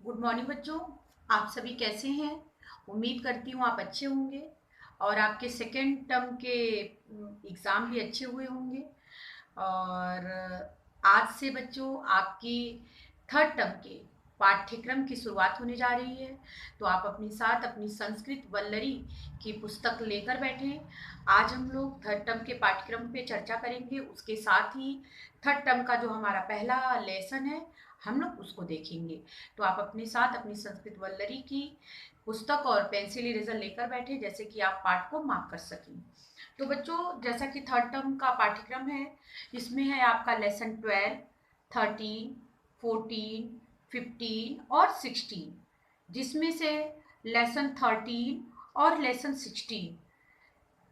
Good morning बच्चों। आप सभी कैसे हैं? उम्मीद करती हूँ आप अच्छे होंगे और आपके सेकेंड टर्म के एग्ज़ाम भी अच्छे हुए होंगे। और आज से बच्चों आपकी थर्ड टर्म के पाठ्यक्रम की शुरुआत होने जा रही है। तो आप अपने साथ अपनी संस्कृत वल्लरी की पुस्तक लेकर बैठें। आज हम लोग थर्ड टर्म के पाठ्यक्रम पे चर्चा करेंगे। उसके साथ ही थर्ड टर्म का जो हमारा पहला लेसन है हम लोग उसको देखेंगे। तो आप अपने साथ अपनी संस्कृत वल्लरी की पुस्तक और पेंसिल इरेजर लेकर बैठे, जैसे कि आप पाठ को मार्क कर सकें। तो बच्चों, जैसा कि थर्ड टर्म का पाठ्यक्रम है, इसमें है आपका लेसन 12, 13, 14, 15 और 16, जिसमें से लेसन 13 और लेसन 16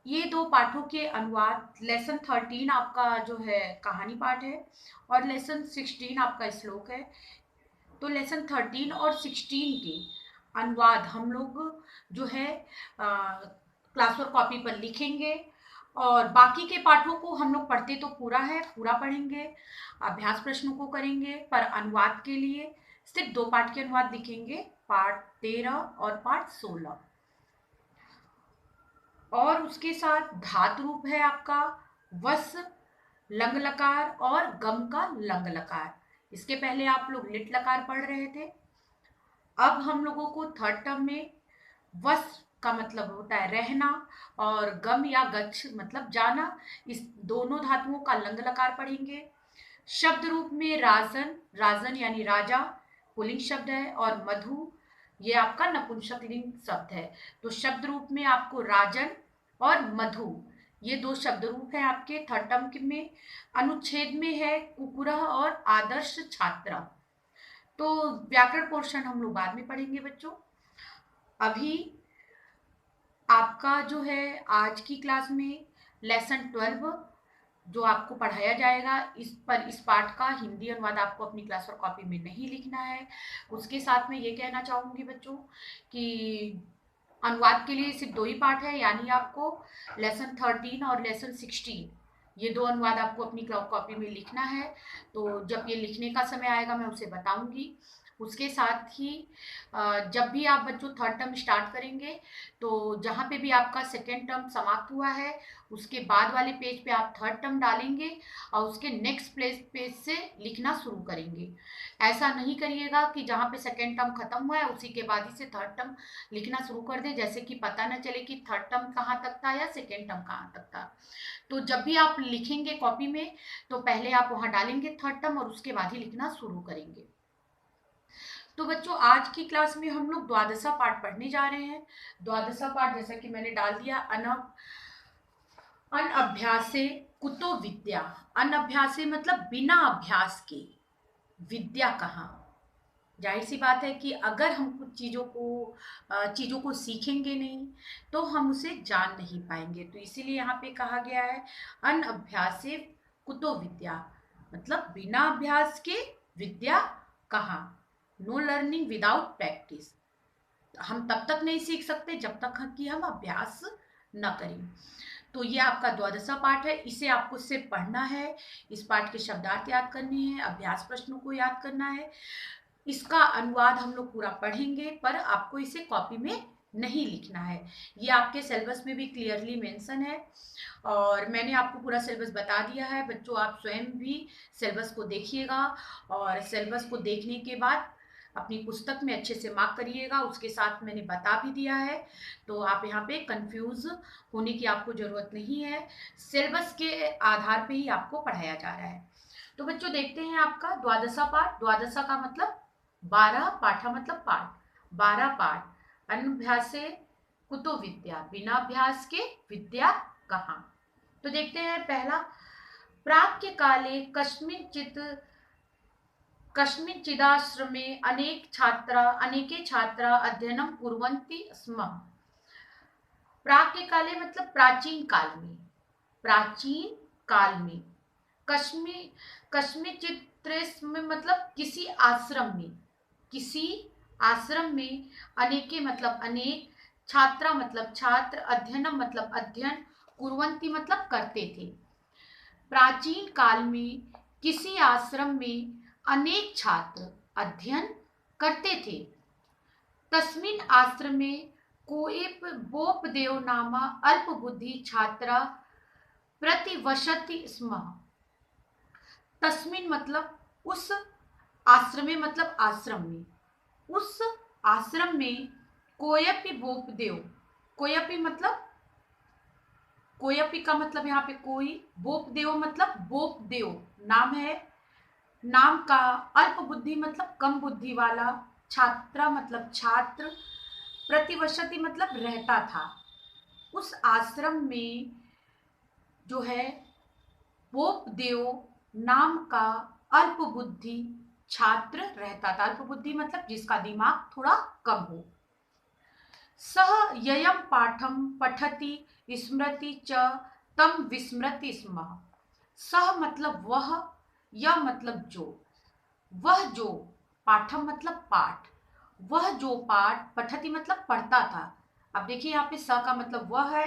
ये दो पाठों के अनुवाद। लेसन 13 आपका जो है कहानी पाठ है और लेसन 16 आपका श्लोक है। तो लेसन 13 और 16 के अनुवाद हम लोग जो है क्लास वर्क कॉपी पर लिखेंगे और बाकी के पाठों को हम लोग पढ़ते तो पूरा है, पूरा पढ़ेंगे, अभ्यास प्रश्नों को करेंगे, पर अनुवाद के लिए सिर्फ दो पाठ के अनुवाद लिखेंगे, पाठ 13 और पाठ 16। और उसके साथ धातु रूप है आपका वस, लंग लकार और गम का लंग लकार। इसके पहले आप लोग लिट लकार पढ़ रहे थे। अब हम लोगों को थर्ड टर्म में वस का मतलब होता है रहना और गम या गच्छ मतलब जाना। इस दोनों धातुओं का लंग लकार पढ़ेंगे। शब्द रूप में राजन, राजन यानी राजा पुल्लिंग शब्द है, और मधु ये आपका नपुंसकलिंग शब्द है। तो शब्द रूप में आपको राजन और मधु ये दो शब्द रूप है आपके थर्ड टर्म में। अनुच्छेद में है कुकुरह और आदर्श छात्रा। तो व्याकरण पोर्शन हम लोग बाद में पढ़ेंगे बच्चों। अभी आपका जो है आज की क्लास में लेसन 12 जो आपको पढ़ाया जाएगा, इस पाठ का हिंदी अनुवाद आपको अपनी क्लास और कॉपी में नहीं लिखना है। उसके साथ में ये कहना चाहूंगी बच्चों कि अनुवाद के लिए सिर्फ दो ही पाठ है, यानी आपको लेसन 13 और लेसन 16 ये दो अनुवाद आपको अपनी कॉपी में लिखना है। तो जब ये लिखने का समय आएगा मैं उसे बताऊंगी। उसके साथ ही जब भी आप बच्चों थर्ड टर्म स्टार्ट करेंगे तो जहाँ पे भी आपका सेकेंड टर्म समाप्त हुआ है उसके बाद वाले पेज पे आप थर्ड टर्म डालेंगे और उसके नेक्स्ट पेज से लिखना शुरू करेंगे। ऐसा नहीं करिएगा कि जहाँ पे सेकेंड टर्म खत्म हुआ है उसी के बाद ही से थर्ड टर्म लिखना शुरू कर दे, जैसे कि पता न चले कि थर्ड टर्म कहाँ तक था या सेकेंड टर्म कहाँ तक था। तो जब भी आप लिखेंगे कॉपी में तो पहले आप वहां डालेंगे थर्ड टर्म और उसके बाद ही लिखना शुरू करेंगे। तो बच्चों, आज की क्लास में हम लोग द्वादशा पाठ पढ़ने जा रहे हैं। द्वादशा पाठ जैसा कि मैंने डाल दिया, अनअभ्यासे कुतो विद्या। अनअभ्यासे मतलब बिना अभ्यास के विद्या कहाँ। जाहिर सी बात है कि अगर हम कुछ चीज़ों को सीखेंगे नहीं तो हम उसे जान नहीं पाएंगे। तो इसीलिए यहाँ पे कहा गया है अनअभ्यासे कुतो विद्या, मतलब बिना अभ्यास के विद्या कहाँ। Know learning without practice. हम तब तक नहीं सीख सकते जब तक कि हम अभ्यास न करें। तो ये आपका द्वादशा पाठ है, इसे आपको सिर्फ पढ़ना है, इस पाठ के शब्दार्थ याद करने हैं, अभ्यास प्रश्नों को याद करना है। इसका अनुवाद हम लोग पूरा पढ़ेंगे पर आपको इसे कॉपी में नहीं लिखना है। ये आपके सिलेबस में भी क्लियरली मेंशन है और मैंने आपको पूरा सिलेबस बता दिया है। बच्चों, आप स्वयं भी सिलेबस को देखिएगा और सिलेबस को देखने के बाद अपनी पुस्तक में अच्छे से मार्क करिएगा। उसके साथ मैंने बता भी दिया है, तो आप यहाँ पे कंफ्यूज होने की आपको ज़रूरत नहीं है। सिलेबस के आधार पे ही आपको पढ़ाया जा रहा है। तो बच्चों, देखते हैं आपका द्वादशा पाठ। द्वादशा का मतलब 12, पाठा मतलब पाठ, 12 पाठ। अनभ्यासे कुतो विद्या, बिना अभ्यास के विद्या कहाँ। तो देखते हैं पहला, प्राक्य काले कस्मिंश्चिदाश्रमे अनेके छात्रा अध्ययनं कुर्वन्ति स्म। प्राक्य काले मतलब प्राचीन काल में, प्राचीन काल में। कस्मिंश्चित् में मतलब किसी आश्रम में, किसी आश्रम में। अनेके मतलब अनेक, छात्रा मतलब छात्र, अध्ययनम मतलब अध्ययन, कुर्वन्ति मतलब करते थे। प्राचीन काल में किसी आश्रम में अनेक छात्र अध्ययन करते थे। तस्मिन् आश्रमे कोएप बोपदेव नामा अल्पबुद्धि छात्रा प्रतिवसति स्म। तस्मिन मतलब उस, आश्रमे मतलब आश्रम में, उस आश्रम में कोयपी बोपदेव, कोयपी मतलब, कोयपी का मतलब यहाँ पे कोई, बोपदेव मतलब बोपदेव नाम है, नाम का, अल्प बुद्धि मतलब कम बुद्धि वाला, छात्रा मतलब छात्र, प्रतिवसति मतलब रहता था। उस आश्रम में जो है बोपदेव नाम का अल्प बुद्धि छात्र रहता था। अल्प बुद्धि मतलब जिसका दिमाग थोड़ा कम हो। सह ययम पाठम पठति स्मृति च तम विस्मृति स्म। सह मतलब वह, यह मतलब जो, वह जो, पाठम मतलब पाठ, वह जो पाठ, पठति मतलब पढ़ता था। अब देखिए यहाँ पे स का मतलब वह है,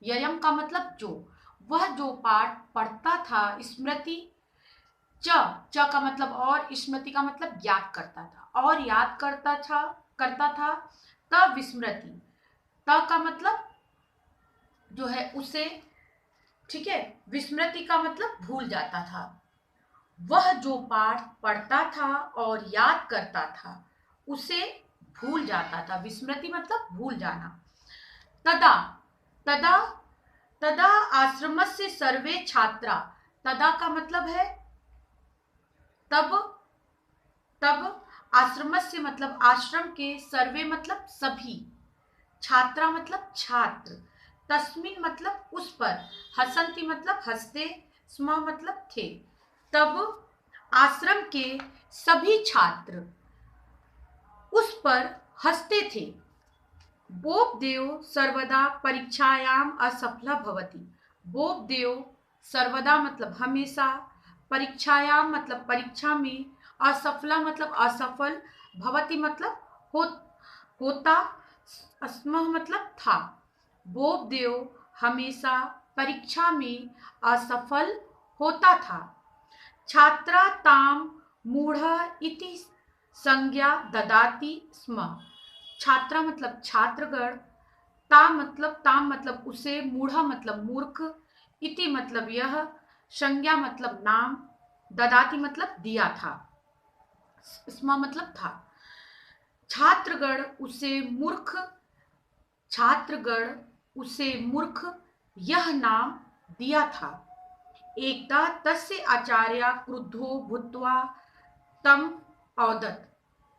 ययम का मतलब जो, वह जो पाठ पढ़ता था, स्मृति, च, च का मतलब और, स्मृति का मतलब याद करता था, और याद करता था। त विस्मृति, त का मतलब जो है उसे, ठीक है, विस्मृति का मतलब भूल जाता था। वह जो पाठ पढ़ता था और याद करता था उसे भूल जाता था। विस्मृति मतलब भूल जाना। तदा, तदा, तदा आश्रमस्य सर्वे छात्रा, तदा का मतलब है तब, तब, आश्रमस्य मतलब आश्रम के, सर्वे मतलब सभी, छात्रा मतलब छात्र, तस्मिन मतलब उस पर, हसंती मतलब हंसते, स्म मतलब थे। तब आश्रम के सभी छात्र उस पर हंसते थे। बोपदेव सर्वदा परीक्षायाम असफला भवति। बोपदेव सर्वदा मतलब हमेशा, परीक्षायाम मतलब परीक्षा में, असफला मतलब असफल, भवति मतलब होता, अस्म मतलब था। बोपदेव हमेशा परीक्षा में असफल होता था। छात्रा ताम मूढ़ इति संज्ञा ददाति स्म। छात्रा मतलब छात्रगण, ताम मतलब उसे, मूढ़ा मतलब मूर्ख, इति मतलब यह, संज्ञा मतलब नाम, ददाति मतलब दिया था, स्म मतलब था। छात्रगण उसे मूर्ख, छात्रगण उसे मूर्ख यह नाम दिया था। एकदा तस्य आचार्य क्रुद्धो भूत्वा तम औदत।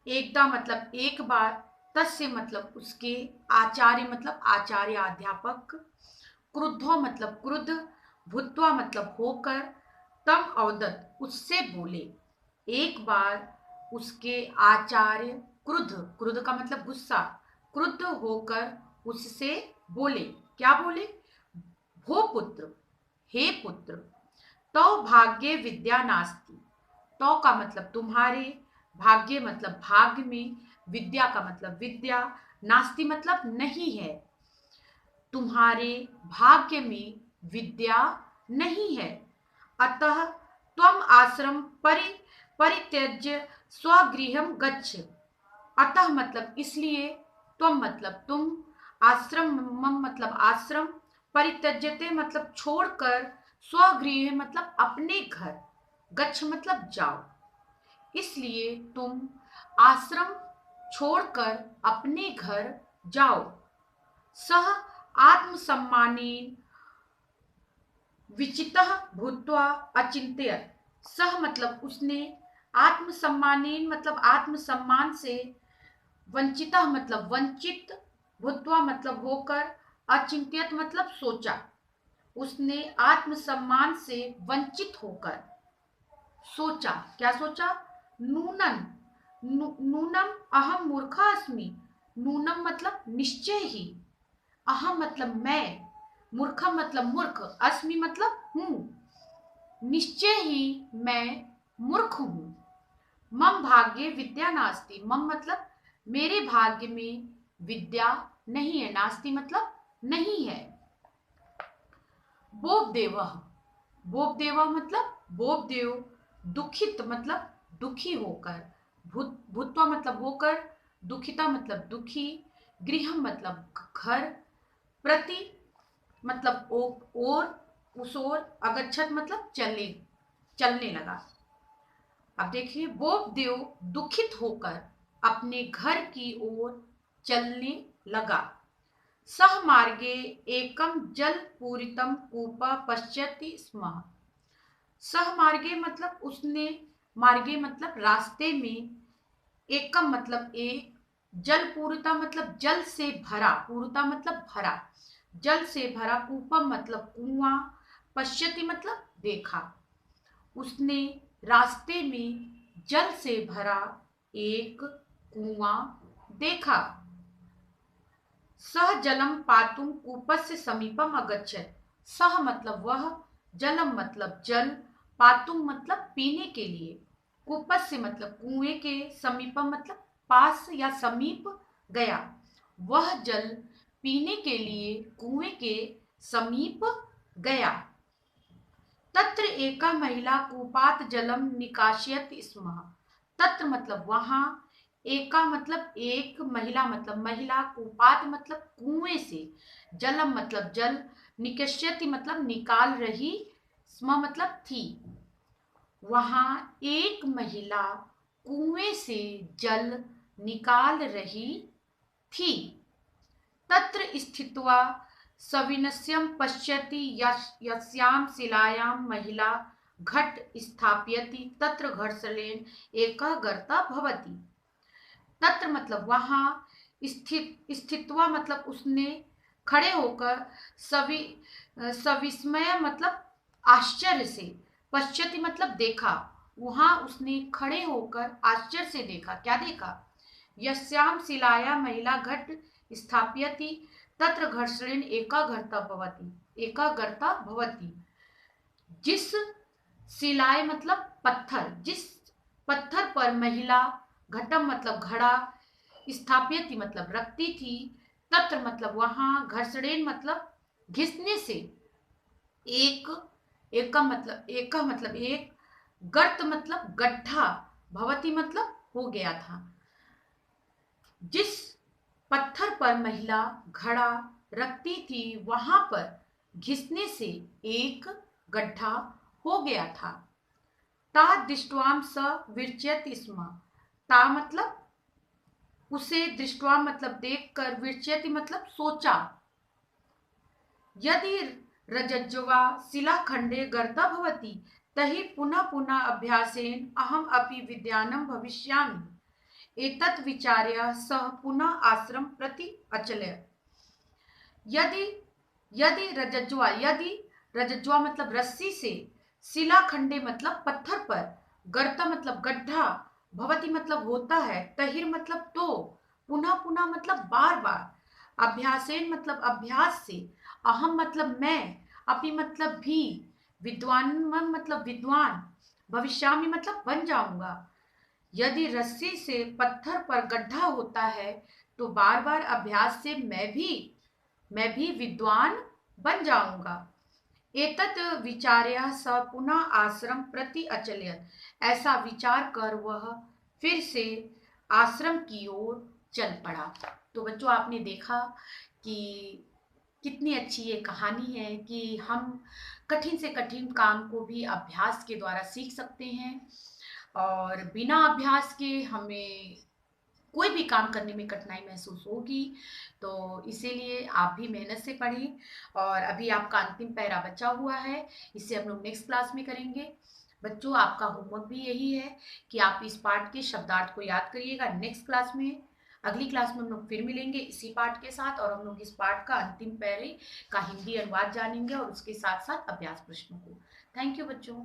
एकदा मतलब एक बार, तस्य मतलब उसके, आचार्य मतलब आचार्य अध्यापक, क्रुद्धो मतलब क्रुद्ध, भूत्वा मतलब होकर, तम औदत उससे बोले। एक बार उसके आचार्य क्रुद्ध, क्रुद्ध का मतलब गुस्सा, क्रुद्ध होकर उससे बोले। क्या बोले? भो पुत्र, हे पुत्र, तो भाग्ये विद्या नास्ति। तो का मतलब तुम्हारे, भाग्य मतलब भाग्य में, विद्या का मतलब विद्या, नास्ति मतलब नहीं है, तुम्हारे भाग्य में विद्या नहीं है। अतः त्वम आश्रम परित्यज्य स्वगृहम गच्छ। अतः मतलब इसलिए, त्वम मतलब तुम, आश्रम मतलब आश्रम, परित्यज्यते मतलब छोड़कर, स्वगृह मतलब अपने घर, गच्छ मतलब जाओ, इसलिए तुम आश्रम छोड़कर अपने घर जाओ। सह आत्मसम्मानेन विचितः भूत्वा अचिंत्यत। सह मतलब उसने, आत्मसम्मानेन मतलब आत्मसम्मान से, वंचितः मतलब वंचित, भूत्वा मतलब होकर, अचिंत्यत मतलब सोचा। उसने आत्मसम्मान से वंचित होकर सोचा। क्या सोचा? नूनन, नूनम अहम मूर्खा अस्मि। नूनम मतलब निश्चय ही, अहम मतलब मैं, मूर्खम मतलब मूर्ख, अस्मि मतलब हूं, निश्चय ही मैं मूर्ख हूं। मम भाग्ये विद्या नास्ति। मम मतलब मेरे भाग्य में विद्या नहीं है, नास्ति मतलब नहीं है। बोपदेव, बोपदेव मतलब बोपदेव, दुखित मतलब दुखी होकर, भूत्वा मतलब होकर, दुखिता मतलब दुखी, गृहम मतलब घर, प्रति मतलब ओर, उस ओर, अगच्छत मतलब चलने लगा। अब देखिए, वो देव दुखित होकर अपने घर की ओर चलने लगा। सह मार्गे एकम जल पूरितम कूप पश्यति स्म। सह मार्गे मतलब उसने, मार्गे मतलब रास्ते में, एकम मतलब एक, जल पूरिता मतलब जल से भरा, पूरिता मतलब भरा, जल से भरा, कूपम मतलब कुआं, पश्यति मतलब देखा। उसने रास्ते में जल से भरा एक कुआं देखा। सह जलम पातुम कूपस्य समीपम अगच्छत। सह मतलब वह, जलम मतलब जल, पातुम मतलब पीने के लिए, कूपस्य मतलब कुएं के, समीपम मतलब पास या समीप गया। वह जल पीने के लिए कुएं के समीप गया। तत्र एका महिला कूपात जलम निकाशयत स्म। तत्र मतलब वहां, एका मतलब एक, महिला मतलब महिला, कूपात मतलब कुएं से, जलम मतलब जल, निकष्यति मतलब निकाल रही, स्म मतलब थी। वहां एक महिला कुएं से जल निकाल रही थी। तत्र स्थित्वा सविनस्यं पश्यति यस्यां शिलायां महिला घट स्थापयति तत्र घर्षणेन एका गर्ता भवति। तत्र मतलब वहां, स्थित्वा मतलब उसने, खड़े होकर, सवि सविस्मय मतलब आश्चर्य से, पश्यति मतलब देखा, वहां उसने खड़े होकर आश्चर्य से देखा। क्या देखा? यस्याम शिलाया महिला घट स्थापयति तत्र घर्षणेन एकाग्रता भवति, एकाग्रता भवति। जिस शिलाए मतलब पत्थर, जिस पत्थर पर महिला, घटम मतलब घड़ा, स्थापयति मतलब रखती थी, तत्र मतलब वहां, घर्षणेन मतलब घिसने से, एक, एक मतलब एक, गर्त मतलब गड्ढा, भवती मतलब हो गया था। जिस पत्थर पर महिला घड़ा रखती थी, वहां पर घिसने से एक गड्ढा हो गया था। ता दृष्ट्वाम स विरचयत स्म। ता मतलब उसे, दृष्टवा मतलब देखकर, विरचयति मतलब सोचा। यदि रज्ज्वा शिलाखंडे गर्ता भवति तहि पुनः पुनः अभ्यासेन अहम अपि विद्वानं भविष्यामि। एतत् विचार्य सः पुनः आश्रम प्रति अचलयत्। यदि यदि रज्ज्वा, यदि रज्ज्वा मतलब रस्सी से, शिलाखंडे मतलब पत्थर पर, गर्त मतलब गड्ढा, भवती मतलब होता है, तहिर मतलब तो, पुनः पुनः मतलब बार बार, अभ्यासेन मतलब अभ्यास से, अहम मतलब मैं, अपि मतलब भी, विद्वान मतलब विद्वान, भविष्यामि मतलब बन जाऊंगा। यदि रस्सी से पत्थर पर गड्ढा होता है तो बार बार अभ्यास से मैं भी विद्वान बन जाऊंगा। एतत् विचार्य स पुनः आश्रम प्रति अचलयत्। ऐसा विचार कर वह फिर से आश्रम की ओर चल पड़ा। तो बच्चों, आपने देखा कि कितनी अच्छी ये कहानी है कि हम कठिन से कठिन काम को भी अभ्यास के द्वारा सीख सकते हैं, और बिना अभ्यास के हमें कोई भी काम करने में कठिनाई महसूस होगी। तो इसीलिए आप भी मेहनत से पढ़ें। और अभी आपका अंतिम पैरा बचा हुआ है, इसे हम लोग नेक्स्ट क्लास में करेंगे। बच्चों, आपका होमवर्क भी यही है कि आप इस पाठ के शब्दार्थ को याद करिएगा। नेक्स्ट क्लास में, अगली क्लास में हम लोग फिर मिलेंगे इसी पाठ के साथ, और हम लोग इस पाठ का अंतिम पैरे का हिंदी अनुवाद जानेंगे और उसके साथ साथ अभ्यास प्रश्नों को। थैंक यू बच्चों।